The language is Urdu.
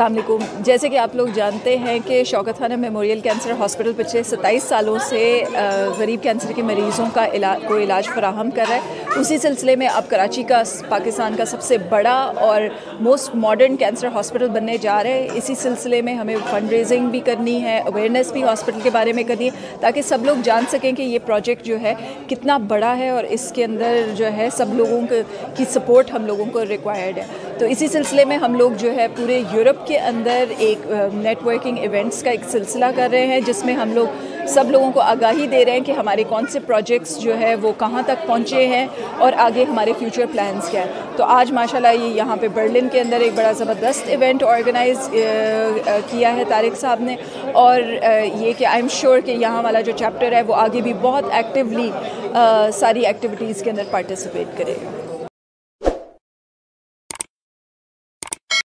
السلام علیکم. جیسے کہ آپ لوگ جانتے ہیں کہ شوکت خانم میموریل کینسر ہاسپٹل پچھلے 27 سالوں سے غریب کینسر کے مریضوں کا علاج فراہم کر رہا ہے. اسی سلسلے میں اب کراچی کا پاکستان کا سب سے بڑا اور موسٹ ماڈرن کینسر ہاسپٹل بننے جا رہے ہیں. اسی سلسلے میں ہمیں فنڈ ریزنگ بھی کرنی ہے, اویئرنیس بھی ہاسپٹل کے بارے میں کرنی ہے, تاکہ سب لوگ جان سکیں کہ یہ پروجیکٹ جو ہے کتنا بڑا ہے اور اس کے اندر جو ہے سب لوگوں کی سپورٹ ہم لوگوں کو ریکوائرڈ ہے. تو اسی سلسلے میں ہم لوگ جو ہے پورے یورپ کے اندر ایک نیٹ ورکنگ ایونٹس کا ایک سلسلہ کر رہے ہیں, جس میں ہم لوگ سب لوگوں کو آگاہی دے رہے ہیں کہ ہمارے کون سے پروجیکٹس جو ہے وہ کہاں تک پہنچے ہیں اور آگے ہمارے فیوچر پلانس کیا ہے. تو آج ماشاءاللہ یہ یہاں پہ برلن کے اندر ایک بڑا زبردست ایونٹ آرگنائز کیا ہے طارق صاحب نے, اور یہ کہ آئی ایم شیور کہ یہاں والا جو چیپٹر ہے وہ آگے بھی بہت ایکٹیولی ساری ایکٹیویٹیز کے اندر پارٹیسپیٹ کرے گا.